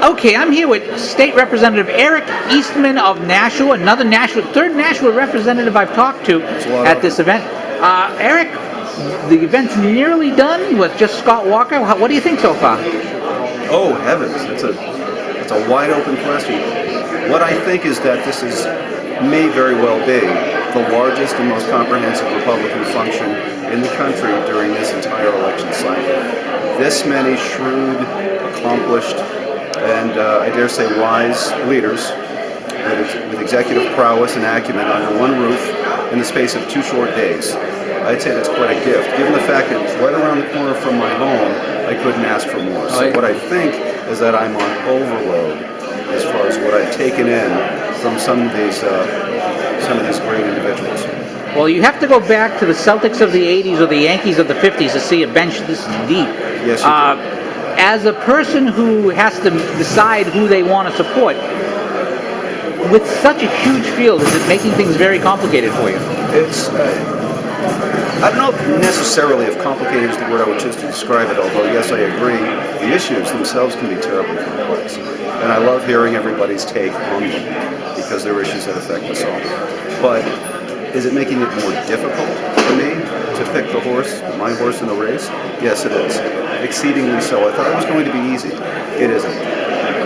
Okay, I'm here with State Representative Eric Eastman of Nashua, third Nashua representative I've talked to at this event. Eric, the event's nearly done with just Scott Walker. What do you think so far? Oh heavens, it's a wide open question. What I think is that this may very well be the largest and most comprehensive Republican function in the country during this entire election cycle. This many shrewd, accomplished, and I dare say wise leaders with executive prowess and acumen under one roof in the space of 2 short days. I'd say that's quite a gift. Given the fact that it's right around the corner from my home, I couldn't ask for more. So what I think is that I'm on overload as far as what I've taken in from some of these great individuals. Well, you have to go back to the Celtics of the 80s or the Yankees of the 50s to see a bench this deep. Yes, you do. As a person who has to decide who they want to support, with such a huge field, is it making things very complicated for you? It's, I don't know if necessarily if complicated is the word I would choose to describe it, although yes, I agree, the issues themselves can be terribly complex. And I love hearing everybody's take on them, because they're issues that affect us all. But is it making it more difficult for me to pick my horse in the race? Yes, it is. Exceedingly so. I thought it was going to be easy. It isn't.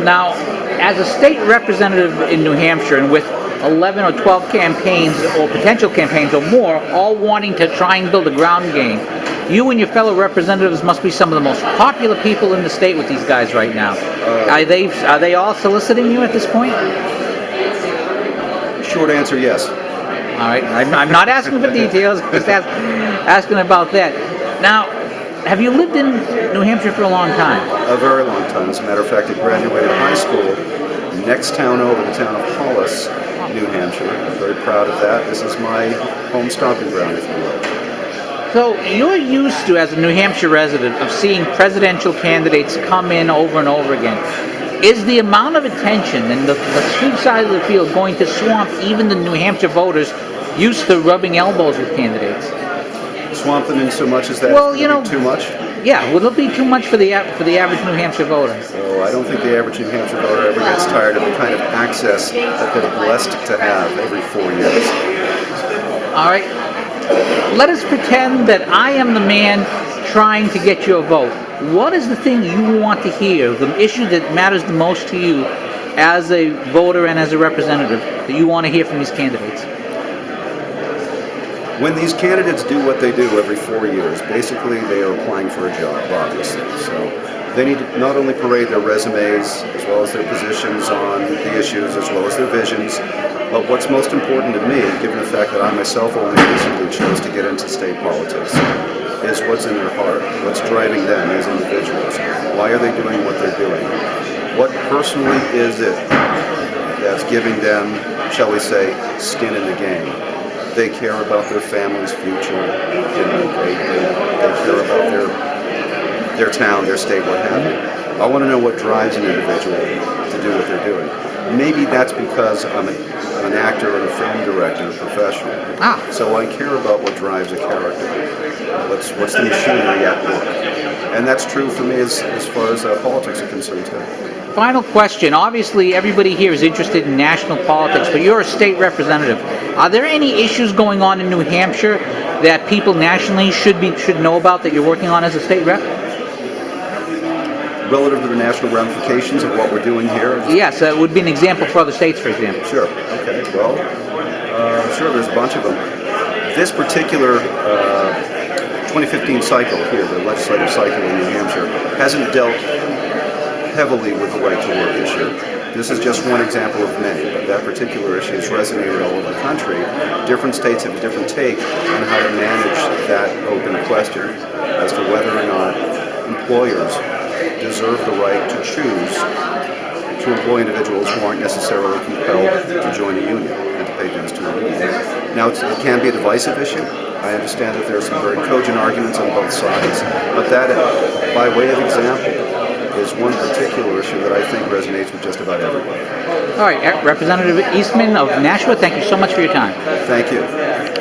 Now, as a state representative in New Hampshire, and with 11 or 12 campaigns, or potential campaigns or more, all wanting to try and build a ground game, you and your fellow representatives must be some of the most popular people in the state with these guys right now. Are they all soliciting you at this point? Short answer, yes. All right. I'm not asking for details, just asking about that. Now, have you lived in New Hampshire for a long time? A very long time. As a matter of fact, I graduated high school next town over, the town of Hollis, New Hampshire. I'm very proud of that. This is my home stomping ground, if you will. So you're used to, as a New Hampshire resident, of seeing presidential candidates come in over and over again. Is the amount of attention and the sweep side of the field going to swamp even the New Hampshire voters used to rubbing elbows with candidates? Swamp them in so much as that too much? Yeah, would it be too much for the average New Hampshire voter? Oh, I don't think the average New Hampshire voter ever gets tired of the kind of access that they're blessed to have every 4 years. All right. Let us pretend that I am the man trying to get your vote. What is the thing you want to hear, the issue that matters the most to you as a voter and as a representative that you want to hear from these candidates? When these candidates do what they do every 4 years, basically they are applying for a job, obviously. So they need to not only parade their resumes as well as their positions on the issues as well as their visions, but what's most important to me, given the fact that I myself only recently chose to get into state politics, is what's in their heart, what's driving them as individuals. Why are they doing what they're doing? What personally is it that's giving them, shall we say, skin in the game? They care about their family's future, they care about their town, their state, what have you. I want to know what drives an individual to do what they're doing. Maybe that's because I'm an actor and a film director, a professional. So I care about what drives a character. What's the machinery at work? And that's true for me as far as politics are concerned too. Final question. Obviously, everybody here is interested in national politics, but you're a state representative. Are there any issues going on in New Hampshire that people nationally should know about that you're working on as a state rep? Relative to the national ramifications of what we're doing here? Yes, it would be an example for other states, for example. Sure. Okay. Well, sure, there's a bunch of them. This particular 2015 cycle here, the legislative cycle in New Hampshire, hasn't dealt heavily with the right to work issue. This is just one example of many, but that particular issue is resonated all over the country. Different states have a different take on how to manage that open question as to whether or not employers deserve the right to choose to employ individuals who aren't necessarily compelled to join a union and to pay dues to a union. Now, it can be a divisive issue. I understand that there are some very cogent arguments on both sides, but that, by way of example, is one particular issue that I think resonates with just about everybody. All right, Representative Eastman of Nashua, thank you so much for your time. Thank you.